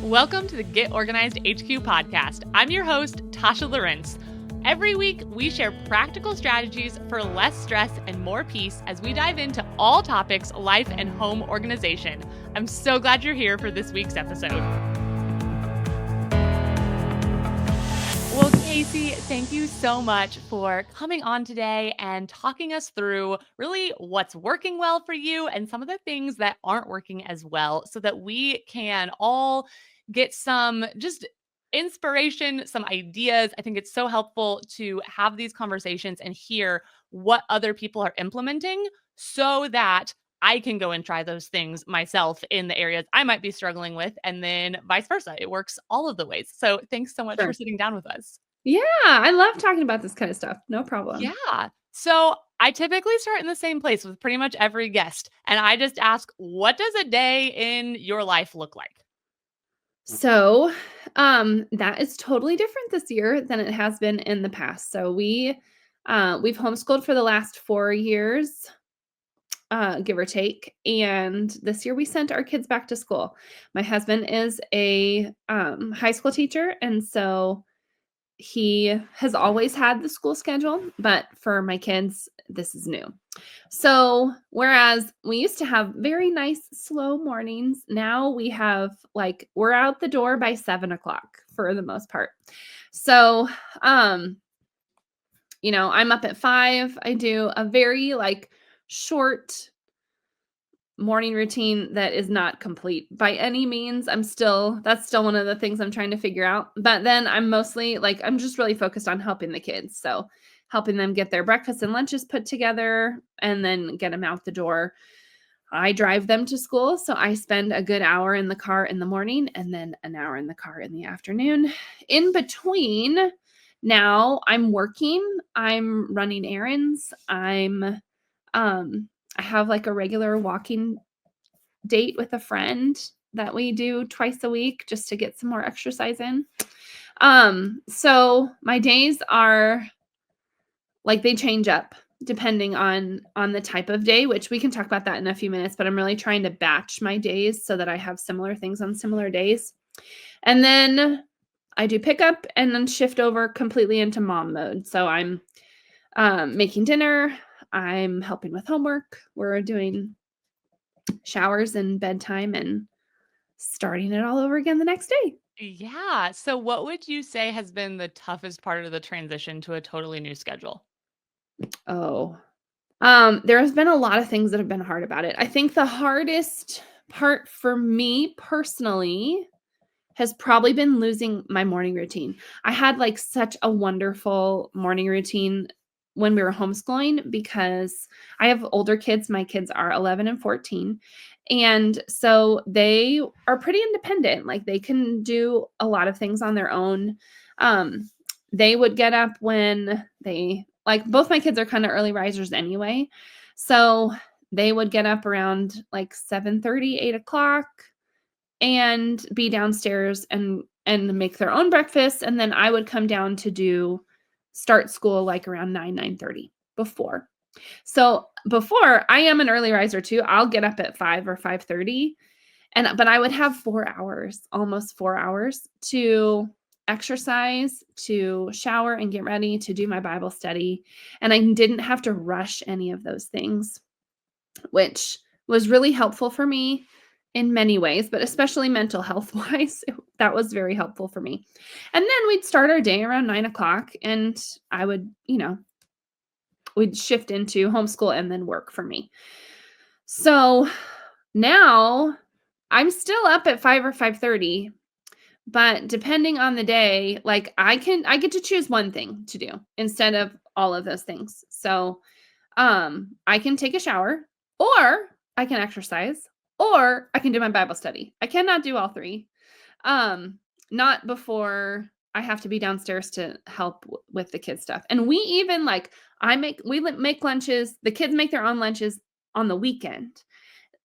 Welcome to the Get Organized HQ podcast. I'm your host, Tasha Lawrence. Every week, we share practical strategies for less stress and more peace as we dive into all topics life and home organization. I'm so glad you're here for this week's episode. Well, Kayse, thank you so much for coming on today and talking us through really what's working well for you and some of the things that aren't working as well so that we can all get some just inspiration, some ideas. I think it's so helpful to have these conversations and hear what other people are implementing so that I can go and try those things myself in the areas I might be struggling with, and then vice versa. It works all of the ways. So thanks so much for Sure. sitting down with us. Yeah, I love talking about this kind of stuff. No problem. Yeah. So I typically start in the same place with pretty much every guest. And I just ask, what does a day in your life look like? So, that is totally different this year than it has been in the past. So we've homeschooled for the last 4 years, give or take, and this year we sent our kids back to school. My husband is a high school teacher, and so he has always had the school schedule, but for my kids, this is new. So, whereas we used to have very nice slow mornings, now we have we're out the door by 7 o'clock for the most part. So, um, I'm up at 5. I do a very short morning routine that is not complete by any means. That's still one of the things I'm trying to figure out. But then I'm just really focused on helping the kids. So helping them get their breakfast and lunches put together and then get them out the door. I drive them to school. So I spend a good hour in the car in the morning and then an hour in the car in the afternoon. In between, now I'm working, I'm running errands, I have a regular walking date with a friend that we do twice a week just to get some more exercise in. So my days are they change up depending on the type of day, which we can talk about that in a few minutes, but I'm really trying to batch my days so that I have similar things on similar days. And then I do pickup and then shift over completely into mom mode. So I'm making dinner, I'm helping with homework, we're doing showers and bedtime and starting it all over again the next day. Yeah. So, what would you say has been the toughest part of the transition to a totally new schedule? Oh, there has been a lot of things that have been hard about it. I think the hardest part for me personally has probably been losing my morning routine. I had such a wonderful morning routine when we were homeschooling because I have older kids. My kids are 11 and 14. And so they are pretty independent. They can do a lot of things on their own. Um, they would get up when both my kids are kind of early risers anyway. So they would get up around 7:30, 8 o'clock and be downstairs and make their own breakfast, and then I would come down to start school around 9:30 before. So, before, I am an early riser too. I'll get up at 5 or 5:30, but I would have 4 hours, almost 4 hours to exercise, to shower and get ready to do my Bible study, and I didn't have to rush any of those things, which was really helpful for me in many ways, but especially mental health wise, that was very helpful for me. And then we'd start our day around 9 o'clock and I would, we'd shift into homeschool and then work for me. So now I'm still up at 5 or 5:30, but depending on the day, I get to choose one thing to do instead of all of those things. So I can take a shower, or I can exercise, or I can do my Bible study. I cannot do all three. Not before I have to be downstairs to help with the kids stuff. And we even we make lunches. The kids make their own lunches on the weekend.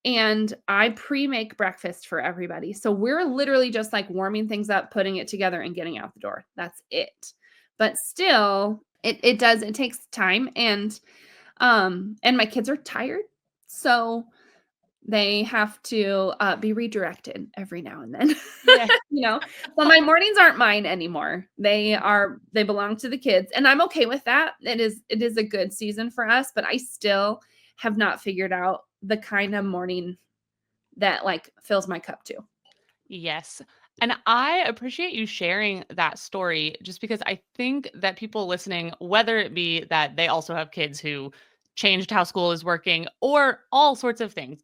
And I pre-make breakfast for everybody. So we're literally just warming things up, putting it together and getting out the door. That's it. But still, it takes time and my kids are tired. So They have to, be redirected every now and then, Yeah. you know? So my mornings aren't mine anymore. They belong to the kids, and I'm okay with that. It is a good season for us, but I still have not figured out the kind of morning that, like, fills my cup too. Yes. And I appreciate you sharing that story just because I think that people listening, whether it be that they also have kids who changed how school is working or all sorts of things,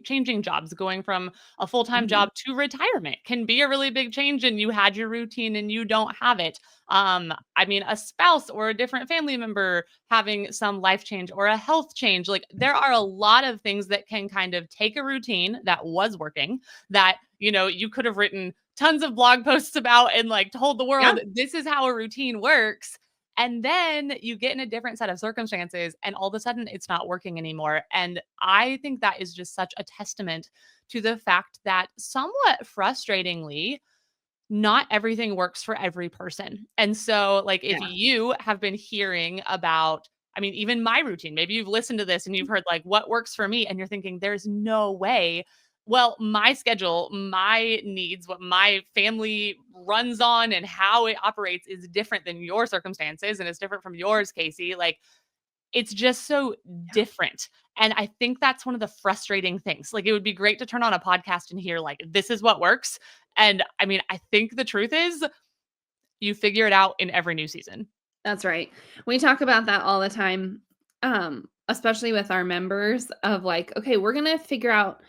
changing jobs, going from a full-time Mhm. job to retirement can be a really big change and you had your routine and you don't have it. I mean, a spouse or a different family member having some life change or a health change, like there are a lot of things that can kind of take a routine that was working that, you could have written tons of blog posts about and like told the Yeah, world this is how a routine works. And then you get in a different set of circumstances and all of a sudden it's not working anymore. And I think that is just such a testament to the fact that somewhat frustratingly, not everything works for every person. And so, like, if yeah. you have been hearing about, I mean, even my routine, maybe you've listened to this and you've heard, like, what works for me, and you're thinking, there's no way. Well, my schedule, my needs, what my family runs on, and how it operates is different than your circumstances. And it's different from yours, Casey. Like, it's just so different. And I think that's one of the frustrating things. Like, it would be great to turn on a podcast and hear, like, this is what works. And I mean, I think the truth is you figure it out in every new season. That's right. We talk about that all the time, especially with our members of like, okay, we're gonna figure out.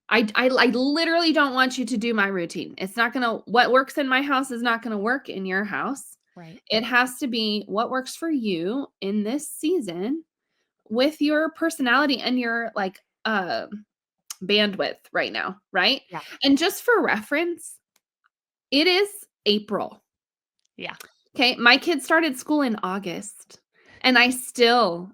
I literally don't want you to do my routine. It's not gonna what works in my house is not gonna work in your house. Right. It has to be what works for you in this season with your personality and your like bandwidth right now, right? Yeah. And just for reference, it is April. Yeah. Okay, my kids started school in August, and I still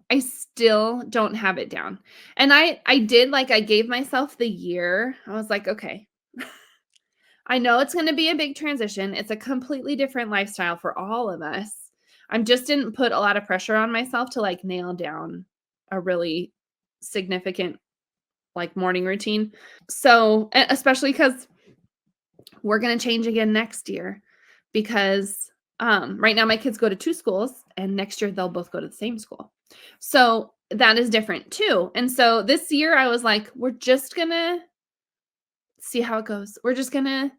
don't have it down. And I did like I gave myself the year. I was like, "Okay, I know it's gonna be a big transition. It's a completely different lifestyle for all of us." I just didn't put a lot of pressure on myself to like nail down a really significant like morning routine. So, especially cuz we're gonna change again next year because right now my kids go to 2 schools, and next year they'll both go to the same school. So, that is different too. And so this year I was like, "We're just gonna see how it goes. We're just gonna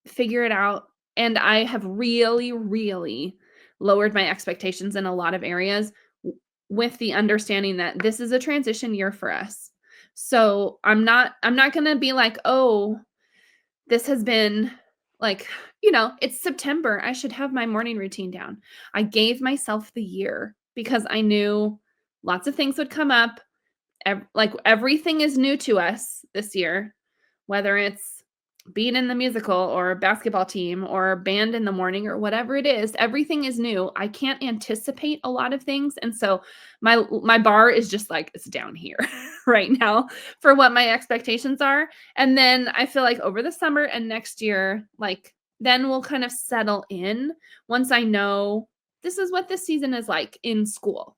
figure it out." And I have really, really lowered my expectations in a lot of areas with the understanding that this is a transition year for us. So, I'm not gonna be like, "Oh, this has been like, it's September. I should have my morning routine down." I gave myself the year because I knew lots of things would come up. Like everything is new to us this year, whether it's being in the musical or basketball team or band in the morning or whatever it is, everything is new. I can't anticipate a lot of things. And so my bar is just like it's down here right now for what my expectations are. And then I feel like over the summer and next year, like then we'll kind of settle in once I know this is what this season is like in school.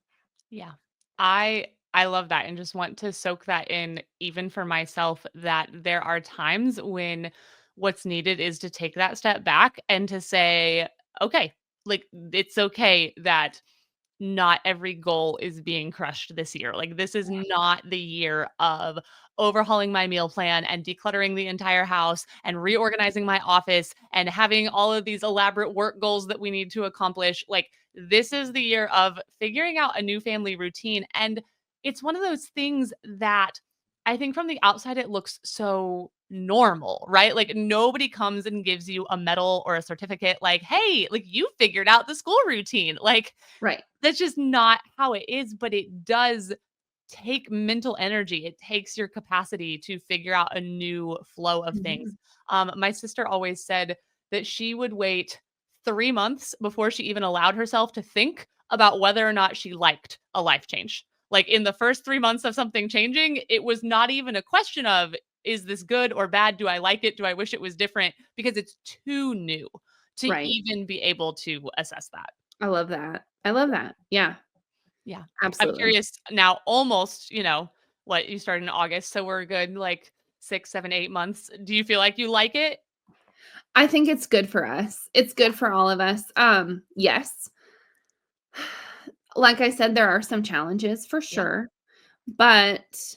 Yeah. I love that and just want to soak that in even for myself that there are times when what's needed is to take that step back and to say, okay, like it's okay that not every goal is being crushed this year. Like, this is not the year of overhauling my meal plan and decluttering the entire house and reorganizing my office and having all of these elaborate work goals that we need to accomplish. Like, this is the year of figuring out a new family routine. And it's one of those things that I think from the outside, it looks so normal, right? Like, nobody comes and gives you a medal or a certificate, like, hey, like, you figured out the school routine. Like, Right. that's just not how it is, but it does take mental energy. It takes your capacity to figure out a new flow of things. Mhm. My sister always said that she would wait 3 months before she even allowed herself to think about whether or not she liked a life change. Like, in the first 3 months of something changing, it was not even a question of, "Is this good or bad? Do I like it? Do I wish it was different?" Because it's too new to Right. even be able to assess that. I love that. I love that. Yeah, Yeah. I'm absolutely. curious now, almost, what, you started in August, so we're good, like, 6, 7, 8 months. Do you feel like you like it? I think it's good for us. It's Yeah, good for all of us. Yes. Like I said, there are some challenges for yeah. sure, but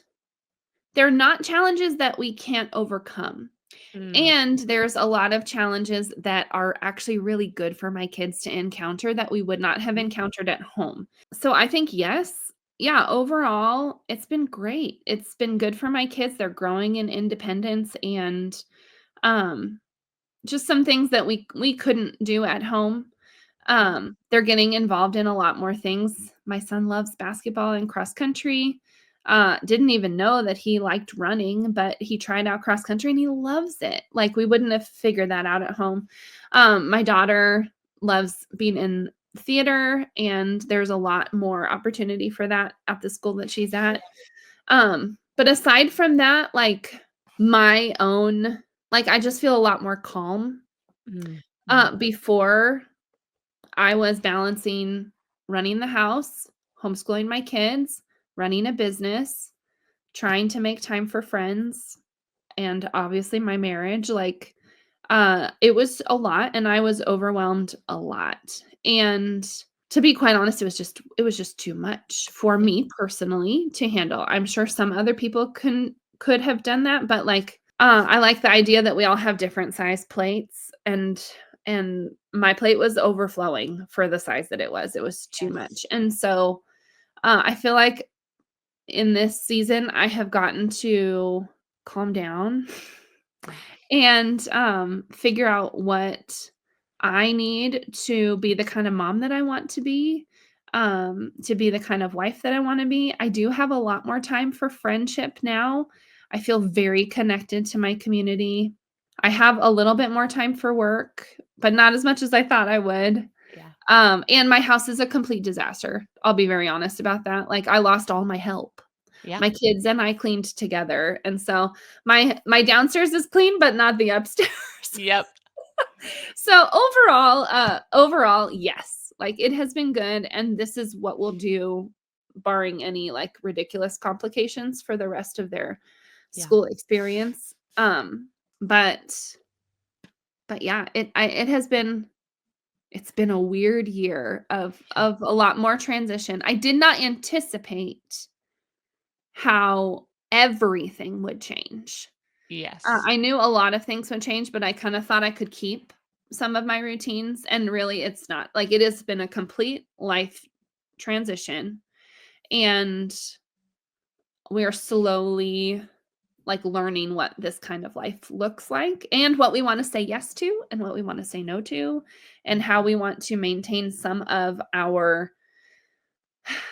they're not challenges that we can't overcome. Mm, And there's a lot of challenges that are actually really good for my kids to encounter that we would not have mhm, encountered at home. So I think yes. Yeah, overall, it's been great. It's been good for my kids. They're growing in independence and um just some things that we couldn't do at home. yeah, They're getting involved in a lot more things. My son loves basketball and cross country. Didn't even know that he liked running, but he tried out cross country and he loves it. Like we wouldn't have figured that out at home. My daughter loves being in theater, and there's a lot more opportunity for that at the school that she's at. But aside from that, like my own, like I just feel a lot more calm. mm, mhm, Before I was balancing running the house, homeschooling my kids, running a business, trying to make time for friends, and obviously my marriage, like, it was a lot and I was overwhelmed a lot. And to be quite honest, it was just too much for yeah, me personally to handle. I'm sure some other people could have done that, but like, I like the idea that we all have different size plates, and my plate was overflowing for the size that it was. It was too yes, much. And so, I feel like in this season I have gotten to calm down yeah, and figure out what I need to be the kind of mom that I want to be the kind of wife that I want to be. I do have a lot more time for friendship now. I feel very connected to my community. I have a little bit more time for work, but not as much as I thought I would. yeah, And my house is a complete disaster. I'll be very honest about that. Like I lost all my help. yeah, My kids and I cleaned together, and so my downstairs is clean, but not the upstairs. yep, So overall, yes, like it has been good, and this is what we'll do, barring any like ridiculous complications for the rest of their yeah, school experience. But yeah, it has been it's been a weird year yeah, of a lot more transition. I did not anticipate how everything would change. yes, I knew a lot of things would change, but I kinda thought I could keep some of my routines, and really it's not. Like, it has been a complete life transition, and we are slowly, like, learning what this kind of life looks like, and what we wanna say yes to, and what we wanna say no to, and how we want to maintain some of our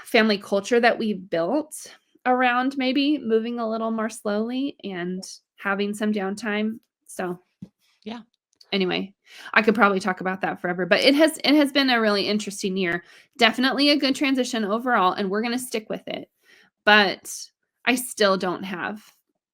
family culture that we built around maybe moving a little more slowly and having some downtime. So, yeah, anyway, I could probably talk about that forever, but it has been a really interesting year. Definitely a good transition overall, and we're gonna stick with it. But I still don't have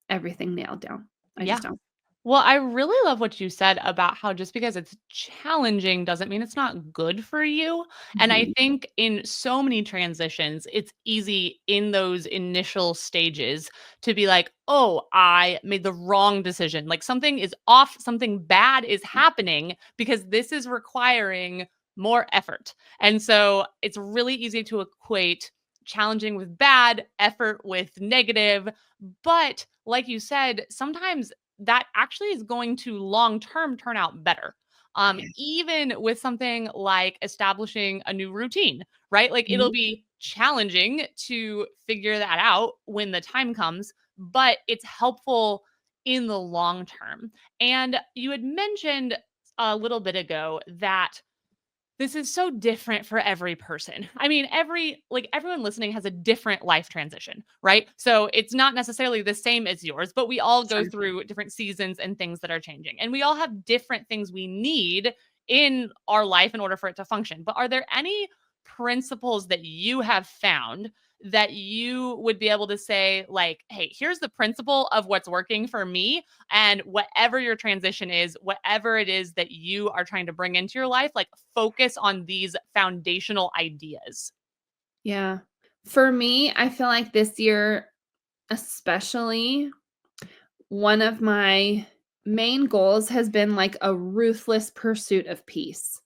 everything nailed down. I yeah. just don't. Well, I really love what you said about how just because it's challenging doesn't mean it's not good for you. And I Mhm. think in so many transitions, it's easy in those initial stages to be like, oh, I made the wrong decision. Like something is off, something bad is happening because this is requiring more effort. And so it's really easy to equate challenging with bad, effort with negative. But like you said, sometimes that actually is going to long term turn out better. Yeah. Even with something like establishing a new routine, right? Like it'll Mhm. be challenging to figure that out when the time comes, but it's helpful in the long term. And you had mentioned a little bit ago that this is so different for every person. I mean, everyone listening has a different life transition, right? So it's not necessarily the same as yours, but we all go Sure. through different seasons and things that are changing. And we all have different things we need in our life in order for it to function. But are there any principles that you have found that you would be able to say like, "Hey, here's the principle of what's working for me and whatever your transition is, whatever it is that you are trying to bring into your life, like focus on these foundational ideas." Yeah. For me, I feel like this year especially one of my main goals has been like a ruthless pursuit of peace.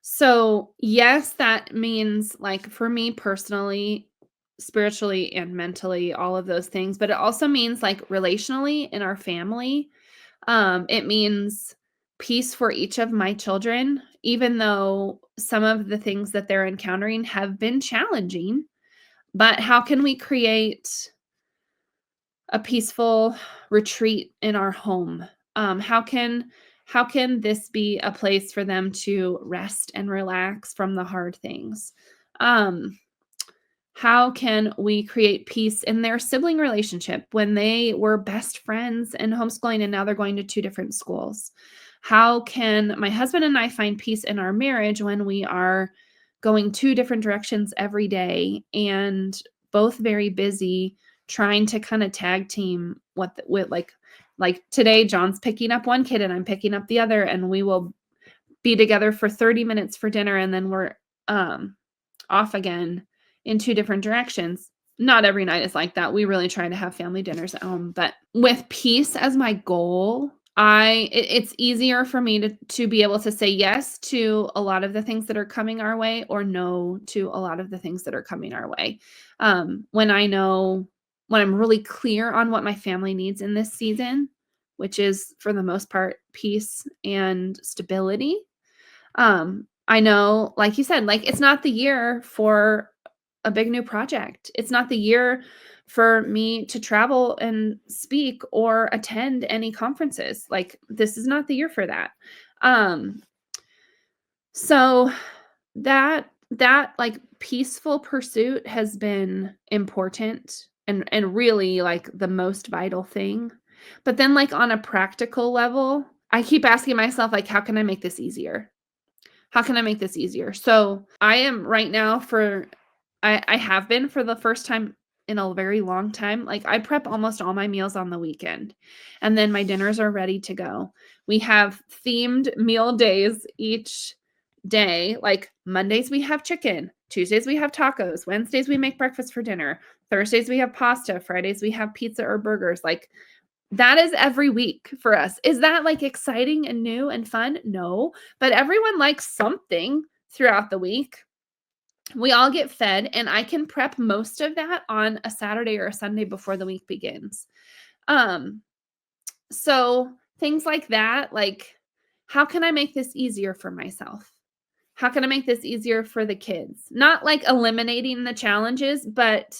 So, yes, that means like for me personally, spiritually and mentally, all of those things, but it also means like relationally in our family. It means peace for each of my children, even though some of the things that they're encountering have been challenging. But how can we create a peaceful retreat in our home? How can this be a place for them to rest and relax from the hard things? Um, how can we create peace in their sibling relationship when they were best friends in homeschooling and now they're going to two different schools? How can my husband and I find peace in our marriage when we are going two different directions every day and both very busy trying to kind of tag team with like today John's picking up one kid and I'm picking up the other and we will be together for 30 minutes for dinner and then we're um off again in two different directions. Not every night is like that. We really try to have family dinners at home, but with peace as my goal, it's easier for me to be able to say yes to a lot of the things that are coming our way or no to a lot of the things that are coming our way. When I know when I'm really clear on what my family needs in this season, which is for the most part peace and stability, I know, like you said, like, it's not the year for a big new project. It's not the year for me to travel and speak or attend any conferences. Like, this is not the year for that. Um, so that, like, peaceful pursuit has been important and really, like, the most vital thing. But then, like, on a practical level, I keep asking myself, like, "How can I make this easier?" How can I make this easier? So I am right now I have been for the first time in a very long time. Like I prep almost all my meals on the weekend and then my dinners are ready to go. We have themed meal days each day. Like Mondays we have chicken, Tuesdays we have tacos, Wednesdays we make breakfast for dinner, Thursdays we have pasta, Fridays we have pizza or burgers. Like that is every week for us. Is that, like, exciting and new and fun? No, but everyone likes something throughout the week. We all get fed, and I can prep most of that on a Saturday or a Sunday before the week begins. Um, so things like that, like, how can I make this easier for myself? How can I make this easier for the kids? Not, like, eliminating the challenges, but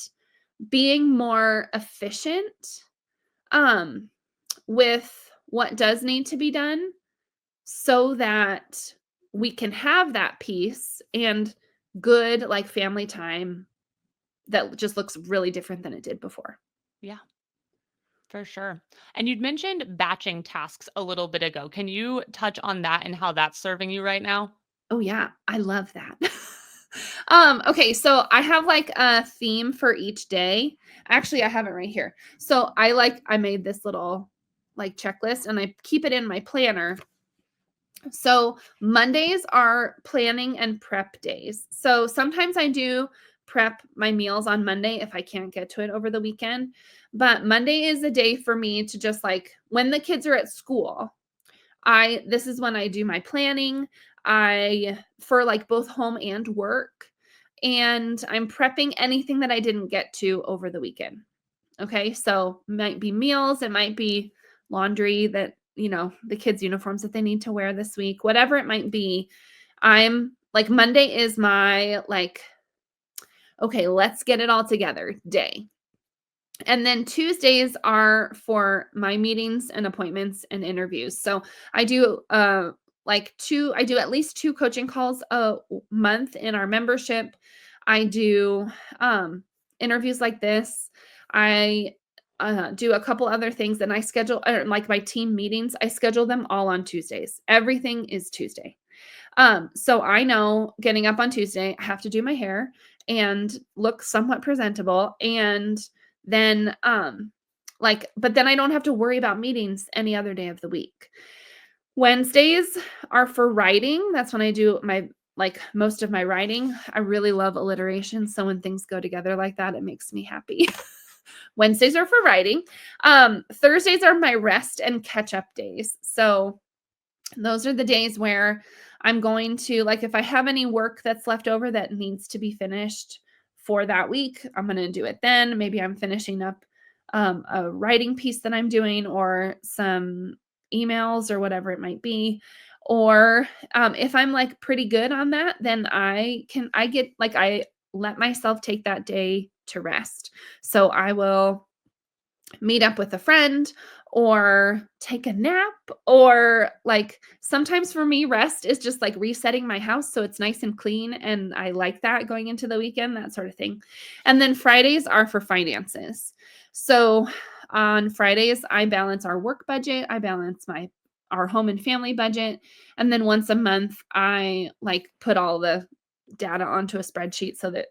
being more efficient, um, with what does need to be done so that we can have that peace and good like family time that just looks really different than it did before. Yeah, for sure. And you'd mentioned batching tasks a little bit ago. Can you touch on that and how that's serving you right now? Oh yeah, I love that. Okay, so I have like a theme for each day. Actually, I have it right here. So I made this little like checklist and I keep it in my planner. So Mondays are planning and prep days. So sometimes I do prep my meals on Monday if I can't get to it over the weekend. But Monday is a day for me to just like when the kids are at school, I this is when I do my planning. I for like both home and work. And I'm prepping anything that I didn't get to over the weekend. Okay, so might be meals, it might be laundry that, the kids' uniforms that they need to wear this week, whatever it might be. I'm like Monday is my like, okay, let's get it all together day. And then Tuesdays are for my meetings and appointments and interviews. So I do I do at least two coaching calls a month in our membership. I do interviews like this. I do a couple other things and I schedule like my team meetings. I schedule them all on Tuesdays. Everything is Tuesday. So I know getting up on Tuesday, I have to do my hair and look somewhat presentable and then but then I don't have to worry about meetings any other day of the week. Wednesdays are for writing. That's when I do my like most of my writing. I really love alliteration, so when things go together like that, it makes me happy. Wednesdays are for writing. Thursdays are my rest and catch up days. So those are the days where I'm going to, like, if I have any work that's left over that needs to be finished for that week, I'm going to do it then. Maybe I'm finishing up a writing piece that I'm doing or some emails or whatever it might be. Or if I'm like pretty good on that, then I get like, I let myself take that day to rest. So I will meet up with a friend or take a nap, or like sometimes for me rest is just like resetting my house so it's nice and clean, and I like that going into the weekend, that sort of thing. And then Fridays are for finances. So on Fridays I balance our work budget, I balance my our home and family budget, and then once a month I like put all the data onto a spreadsheet so that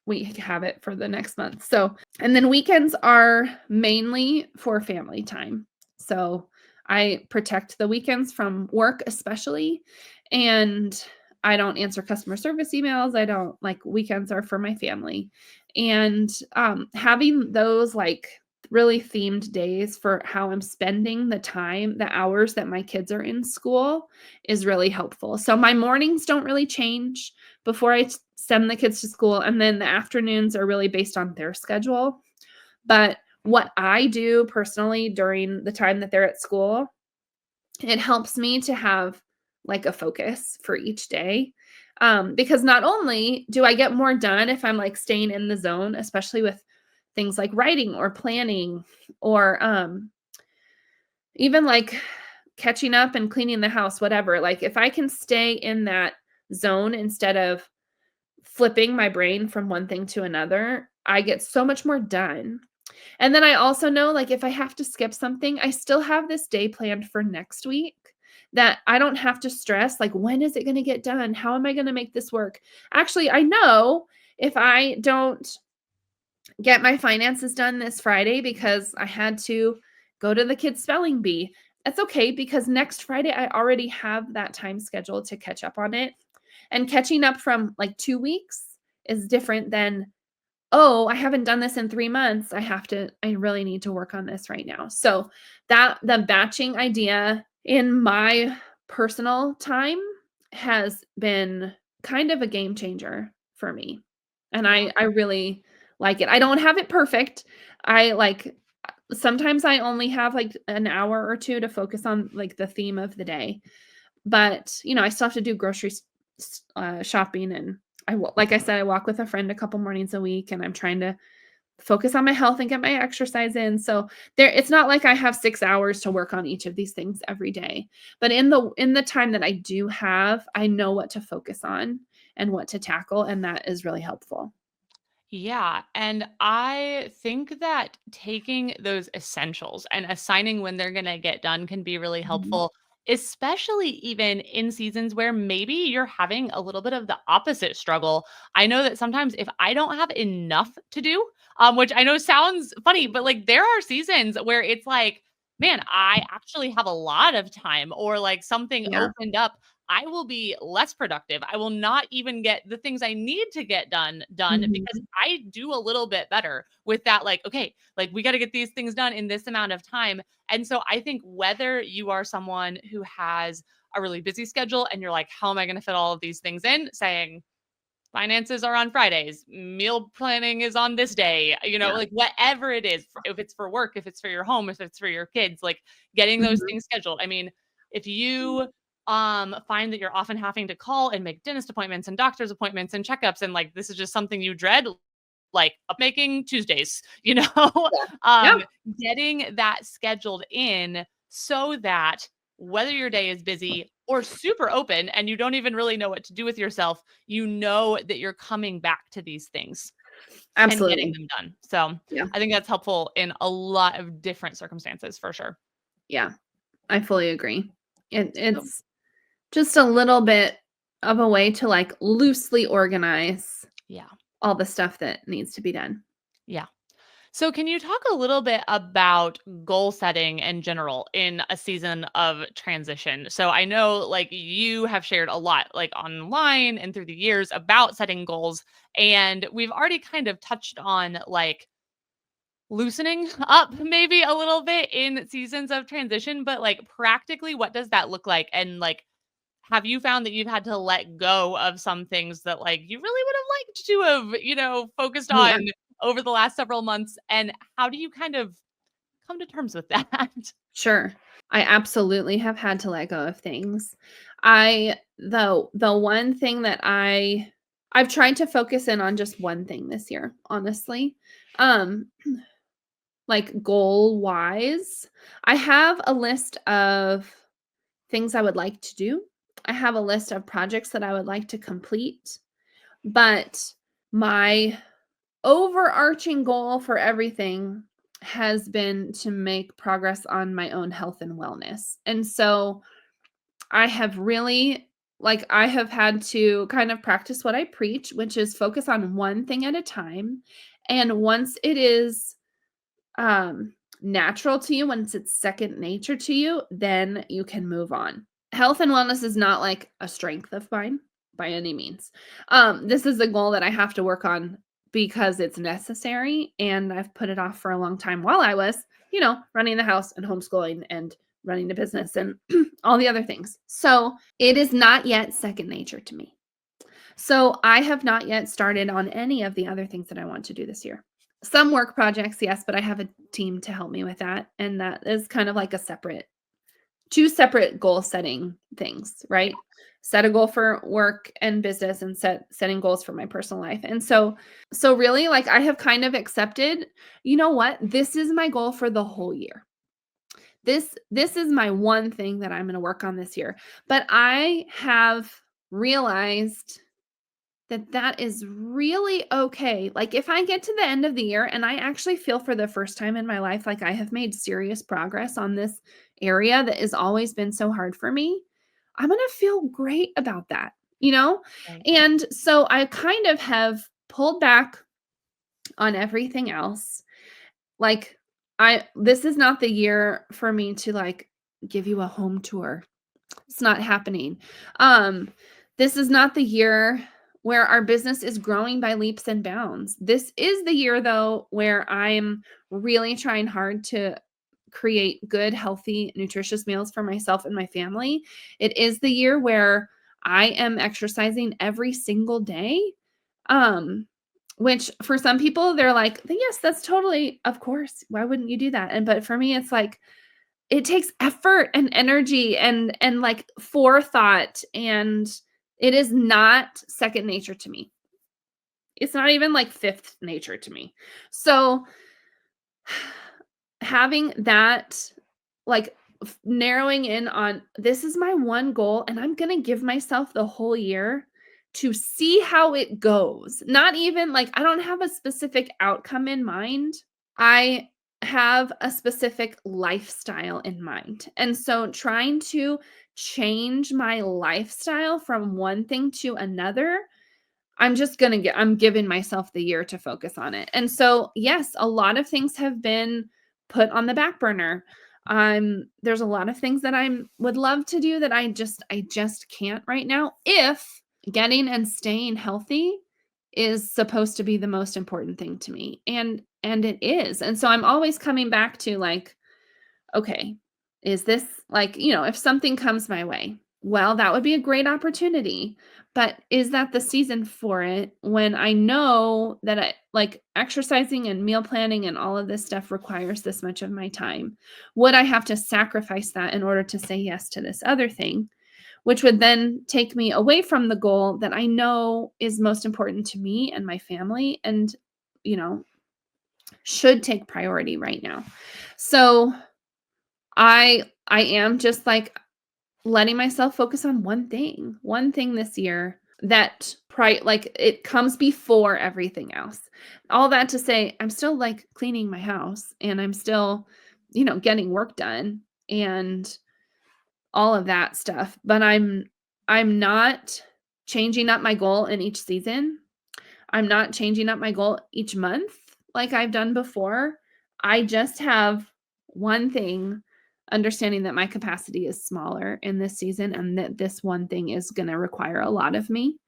we have it for the next month. So, and then weekends are mainly for family time. So, I protect the weekends from work, especially, and I don't answer customer service emails. I don't like, weekends are for my family. And having those like really themed days for how I'm spending the time, the hours that my kids are in school is really helpful. So my mornings don't really change before I send the kids to school, and then the afternoons are really based on their schedule. But what I do personally during the time that they're at school, it helps me to have like a focus for each day. Because not only do I get more done if I'm like staying in the zone, especially with things like writing or planning, or even like catching up and cleaning the house, whatever. Like if I can stay in that zone instead of flipping my brain from one thing to another, I get so much more done. And then I also know, like, if I have to skip something, I still have this day planned for next week that I don't have to stress, like, when is it going to get done? How am I going to make this work? Actually, I know if I don't get my finances done this Friday because I had to go to the kids' spelling bee, that's okay because next Friday I already have that time scheduled to catch up on it. And catching up from like 2 weeks is different than, "Oh, I haven't done this in 3 months. I really need to work on this right now." So, that the batching idea in my personal time has been kind of a game changer for me, and Yeah. I really like it. I don't have it perfect. I like sometimes I only have, like, an hour or 2 to focus on, like, the theme of the day, but, I still have to do grocery shopping, and like I said, I walk with a friend a couple mornings a week, and I'm trying to focus on my health and get my exercise in. So it's not like I have 6 hours to work on each of these things every day. But in the time that I do have, I know what to focus on and what to tackle, and that is really helpful. Yeah, and I think that taking those essentials and assigning when they're gonna get done can be really Mhm. helpful, especially even in seasons where maybe you're having a little bit of the opposite struggle. I know that sometimes if I don't have enough to do, which I know sounds funny, but like there are seasons where it's like, man, I actually have a lot of time, or like something Yeah. opened up. I will be less productive. I will not even get the things I need to get done because Mhm. I do a little bit better with that, like, okay, like we got to get these things done in this amount of time. And so I think whether you are someone who has a really busy schedule and you're like, how am I going to fit all of these things in? Saying finances are on Fridays, meal planning is on this day, Yeah. like whatever it is, if it's for work, if it's for your home, if it's for your kids, like getting those Mhm. things scheduled. I mean, if you find that you're often having to call and make dentist appointments and doctor's appointments and checkups, and like this is just something you dread, like up making Tuesdays, Yeah. um, Yeah. getting that scheduled in so that whether your day is busy or super open and you don't even really know what to do with yourself, you know that you're coming back to these things and getting Absolutely. them done. So Yeah. I think that's helpful in a lot of different circumstances for sure. Yeah. I fully agree. So It's just a little bit of a way to, like, loosely organize yeah. all the stuff that needs to be done. Yeah. So, can you talk a little bit about goal setting in general in a season of transition? So, I know like you have shared a lot, like online and through the years, about setting goals. And we've already kind of touched on like loosening up maybe a little bit in seasons of transition, but, like, practically, what does that look like? And, like, have you found that you've had to let go of some things that, like, you really would have liked to have, focused Oh, yeah. on over the last several months? And how do you kind of come to terms with that? Sure. I absolutely have had to let go of things. The one thing that I've tried to focus in on just one thing this year, honestly. Um, like goal wise, I have a list of things I would like to do. I have a list of projects that I would like to complete, but my overarching goal for everything has been to make progress on my own health and wellness. And so I have really I have had to kind of practice what I preach, which is focus on one thing at a time. And once it is natural to you, once it's second nature to you, then you can move on. Health and wellness is not like a strength of mine by any means. This is a goal that I have to work on because it's necessary, and I've put it off for a long time while I was, running the house and homeschooling and running the business and all the other things. So it is not yet second nature to me. So I have not yet started on any of the other things that I want to do this year. Some work projects, yes, but I have a team to help me with that, and that is kind of like a separate 2 separate goal setting things, right? Set a goal for work and business and setting goals for my personal life. And so really like I have kind of accepted, you know what? This is my goal for the whole year. This is my one thing that I'm going to work on this year. But I have realized that that is really okay. Like, if I get to the end of the year and I actually feel for the first time in my life like I have made serious progress on this area that has always been so hard for me, I'm gonna feel great about that, you know? Right. And so I kind of have pulled back on everything else. Like, I this is not the year for me to, like, give you a home tour. It's not happening. Um, this is not the year where our business is growing by leaps and bounds. This is the year, though, where I'm really trying hard to create good, healthy, nutritious meals for myself and my family. It is the year where I am exercising every single day. Um, which for some people, they're like, yes, that's totally, of course. Why wouldn't you do that? And but for me, it's like, it takes effort and energy and, like, forethought, and it is not second nature to me. It's not even, like, fifth nature to me. So, having that, like, narrowing in on, "This is my one goal, and I'm gonna give myself the whole year to see how it goes." Not even like, I don't have a specific outcome in mind. I have a specific lifestyle in mind. And so trying to change my lifestyle from one thing to another, I'm giving myself the year to focus on it. And so, yes, a lot of things have been put on the back burner. There's a lot of things that I would love to do that I just can't right now if getting and staying healthy is supposed to be the most important thing to me. And it is. And so I'm always coming back to like, okay, is this like, if something comes my way, well, that would be a great opportunity. But is that the season for it when I know that like exercising and meal planning and all of this stuff requires this much of my time? Would I have to sacrifice that in order to say yes to this other thing, which would then take me away from the goal that I know is most important to me and my family and, you know, should take priority right now. So I am just like letting myself focus on one thing this year that like it comes before everything else. All that to say, I'm still like cleaning my house and I'm still, getting work done and all of that stuff, but I'm not changing up my goal in each season. I'm not changing up my goal each month like I've done before. I just have one thing, understanding that my capacity is smaller in this season and that this one thing is going to require a lot of me.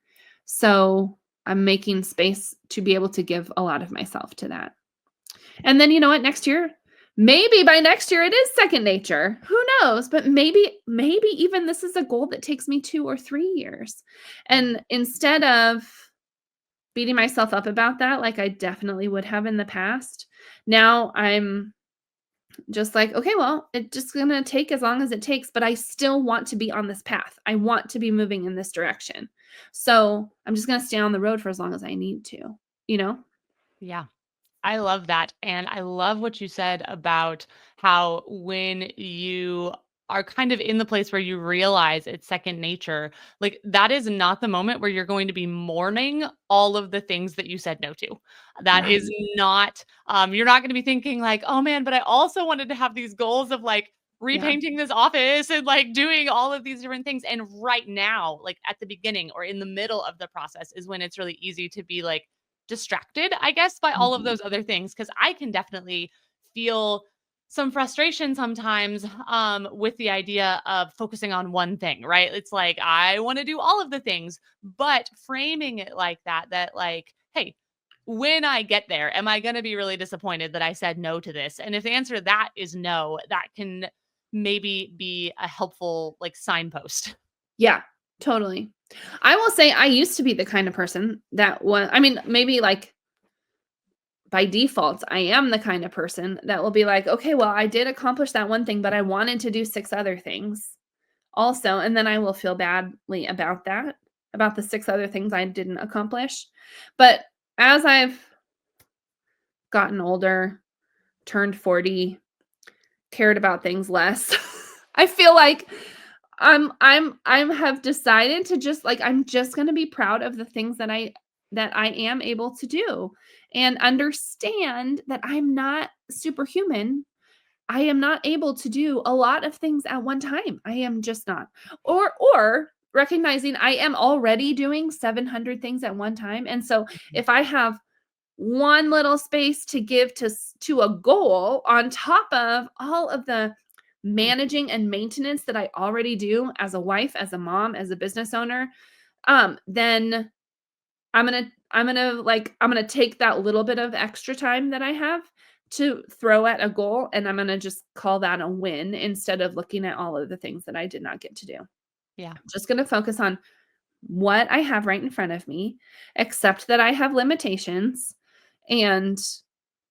So I'm making space to be able to give a lot of myself to that. And then you know what? Next year, maybe by next year it is second nature. Who knows? But maybe even this is a goal that takes me 2 or 3 years. Yeah. And instead of beating myself up about that like I definitely would have in the past, now I'm just like, okay, well, it's just gonna take as long as it takes, but I still want to be on this path. I want to be moving in this direction. So I'm just gonna stay on the road for as long as I need to, you know? Yeah. I love that. And I love what you said about how when you are kind of in the place where you realize it's second nature, like that is not the moment where you're going to be mourning all of the things that you said no to. That is Right. not, you're not going to be thinking like, oh man, but I also wanted to have these goals of like Yeah. repainting this office and like doing all of these different things. And right now, like at the beginning or in the middle of the process is when it's really easy to be like, distracted, I guess, by all of Mhm. those other things because I can definitely feel some frustration sometimes with the idea of focusing on one thing, right? It's like I want to do all of the things, but framing it like that, that like, hey, when I get there, am I going to be really disappointed that I said no to this? And if the answer to that is no, that can maybe be a helpful like signpost. Yeah, totally. I will say I used to be the kind of person that was I mean, maybe, like, by default, I am the kind of person that will be like, "Okay, well, I did accomplish that one thing, but I wanted to do 6 other things also," and then I will feel badly about that, about the 6 other things I didn't accomplish. But as I've gotten older, turned 40, cared about things less, I feel like I'm have decided to just like I'm just gonna be proud of the things that I am able to do and understand that I'm not superhuman. I am not able to do a lot of things at one time. I am just not. Or recognizing I am already doing 700 things at one time. And so if I have one little space to give to a goal on top of all of the managing and maintenance that I already do as a wife, as a mom, as a business owner, then I'm gonna take that little bit of extra time that I have to throw at a goal, and I'm gonna just call that a win instead of looking at all of the things that I did not get to do. Yeah. I'm just gonna focus on what I have right in front of me, accept that I have limitations, and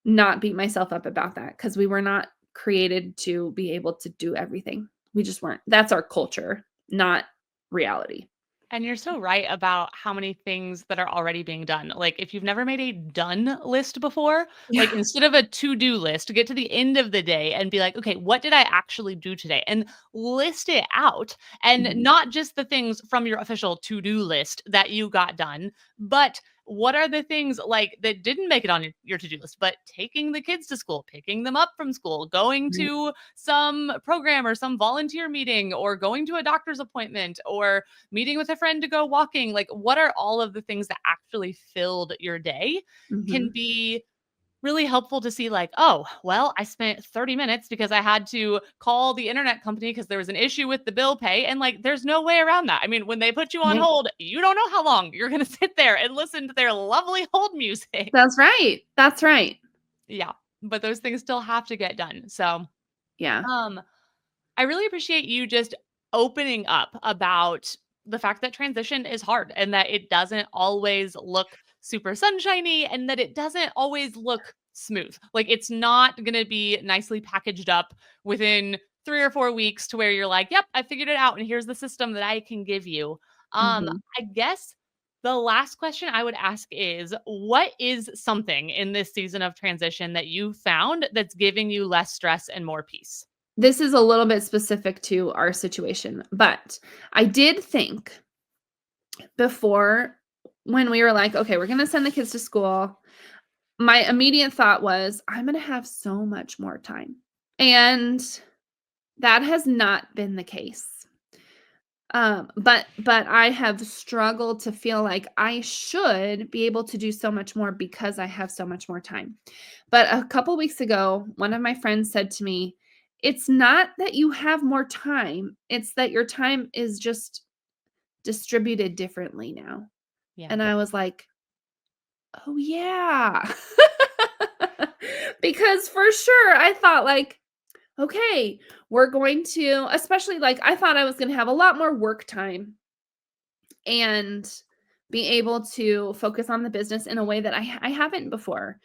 not beat myself up about that because we were not created to be able to do everything. We just weren't. That's our culture, not reality. And you're so right about how many things that are already being done. Like, if you've never made a done list before, like Yeah. instead of a to-do list, to get to the end of the day and be like, okay, what did I actually do today? And list it out. And Mhm. not just the things from your official to-do list that you got done, but what are the things like that didn't make it on your to-do list, but taking the kids to school, picking them up from school, going Right. to some program or some volunteer meeting, or going to a doctor's appointment, or meeting with a friend to go walking, like what are all of the things that actually filled your day can Mhm. be really helpful to see like, oh, well, I spent 30 minutes because I had to call the internet company because there was an issue with the bill pay. And like, there's no way around that. I mean, when they put you on Right. hold, you don't know how long you're going to sit there and listen to their lovely hold music. That's right. That's right. Yeah. But those things still have to get done. So, Yeah. um, I really appreciate you just opening up about the fact that transition is hard and that it doesn't always look super sunshiny and that it doesn't always look smooth. Like it's not going to be nicely packaged up within 3 or 4 weeks to where you're like, "Yep, I figured it out and here's the system that I can give you." Mhm. I guess the last question I would ask is what is something in this season of transition that you found that's giving you less stress and more peace? This is a little bit specific to our situation, but I did think before when we were like, "Okay, we're gonna send the kids to school," my immediate thought was, "I'm gonna have so much more time." And that has not been the case. But I have struggled to feel like I should be able to do so much more because I have so much more time. But a couple weeks ago, one of my friends said to me, "It's not that you have more time, it's that your time is just distributed differently now." Yeah. And I was like, "Oh, yeah." Because for sure I thought like, okay, we're going to, especially like I thought I was going to have a lot more work time and be able to focus on the business in a way that I haven't before.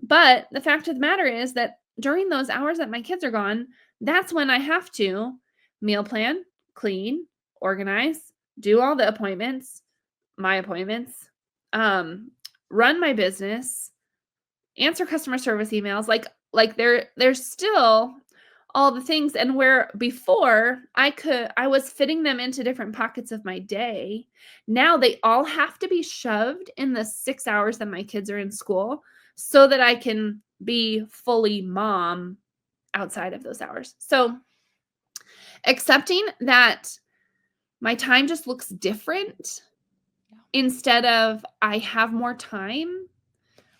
But the fact of the matter is that during those hours that my kids are gone, that's when I have to meal plan, clean, organize, do all the appointments, my appointments, um, run my business, answer customer service emails, like there's still all the things, and where before I was fitting them into different pockets of my day, now they all have to be shoved in the 6 hours that my kids are in school so that I can be fully mom outside of those hours. So, accepting that my time just looks different Yeah. instead of I have more time,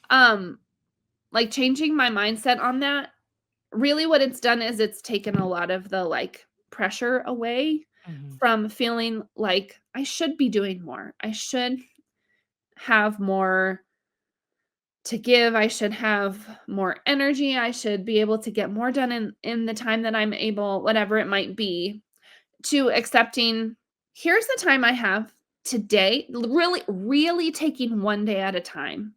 um, like changing my mindset on that, really what it's done is it's taken a lot of the, like, pressure away Mhm. from feeling like I should be doing more. I should have more to give. I should have more energy. I should be able to get more done in the time that I'm able, whatever it might be, to accepting, here's the time I have today, really, really taking one day at a time.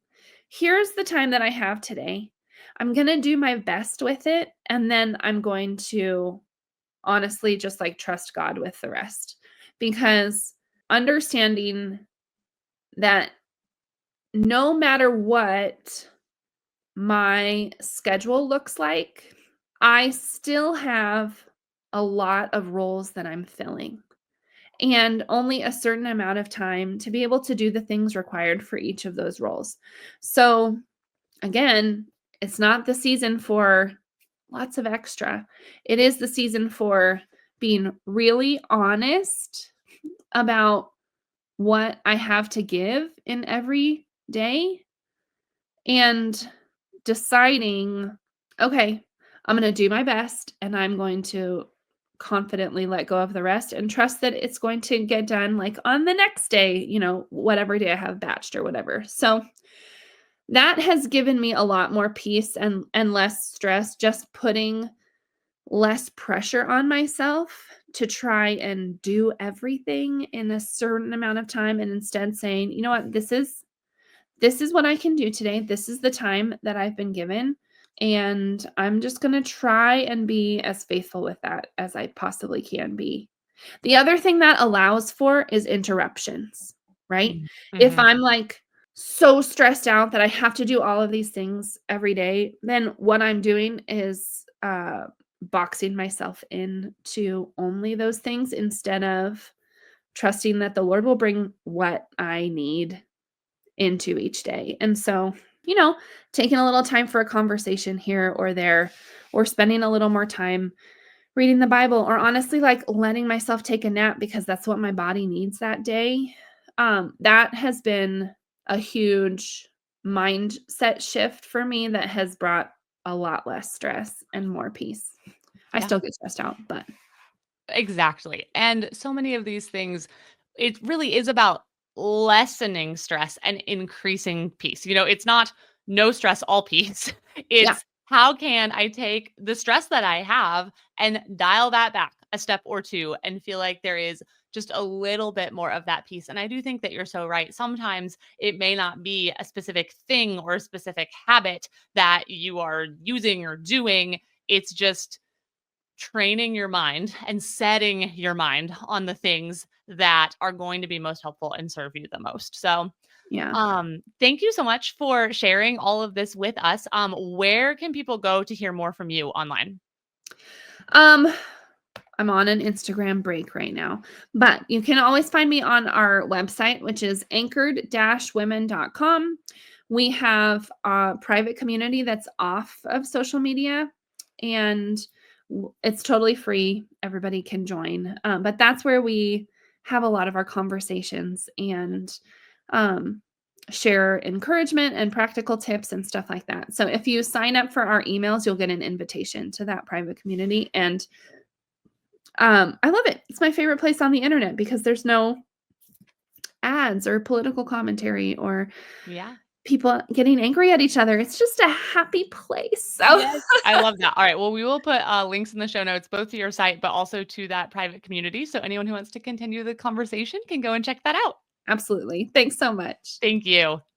Here's the time that I have today. I'm going to do my best with it. And then I'm going to honestly just like trust God with the rest. Because understanding that no matter what my schedule looks like, I still have a lot of roles that I'm filling and only a certain amount of time to be able to do the things required for each of those roles. So, again, it's not the season for lots of extra. It is the season for being really honest about what I have to give in every day and deciding, okay, I'm going to do my best and I'm going to confidently let go of the rest and trust that it's going to get done like on the next day, whatever day I have batched or whatever. So that has given me a lot more peace and less stress, just putting less pressure on myself to try and do everything in a certain amount of time and instead saying, "You know what? This is what I can do today. This is the time that I've been given, and I'm just going to try and be as faithful with that as I possibly can be." The other thing that allows for is interruptions, right? Mm. If Mhm. I'm like so stressed out that I have to do all of these things every day, then what I'm doing is boxing myself in to only those things instead of trusting that the Lord will bring what I need into each day. And so, you know, taking a little time for a conversation here or there, or spending a little more time reading the Bible, or honestly, like letting myself take a nap because that's what my body needs that day. That has been a huge mindset shift for me that has brought a lot less stress and more peace. I Yeah. still get stressed out, but Exactly. And so many of these things, it really is about lessening stress and increasing peace. It's not no stress, all peace. yeah, It's how can I take the stress that I have and dial that back a step or two and feel like there is just a little bit more of that peace. And I do think that you're so right. Sometimes it may not be a specific thing or a specific habit that you are using or doing. It's just training your mind and setting your mind on the things that are going to be most helpful and serve you the most. So, yeah. thank you so much for sharing all of this with us. Where can people go to hear more from you online? Um, I'm on an Instagram break right now, but you can always find me on our website, which is anchored-women.com. We have a private community that's off of social media and it's totally free. Everybody can join. But that's where we have a lot of our conversations and um, share encouragement and practical tips and stuff like that. So if you sign up for our emails, you'll get an invitation to that private community. And I love it. It's my favorite place on the internet because there's no ads or political commentary or Yeah. people getting angry at each other. It's just a happy place. So Yes, I love that. All right, well, we will put, links in the show notes, both to your site, but also to that private community, so anyone who wants to continue the conversation can go and check that out. absolutely. Thanks so much. Thank you.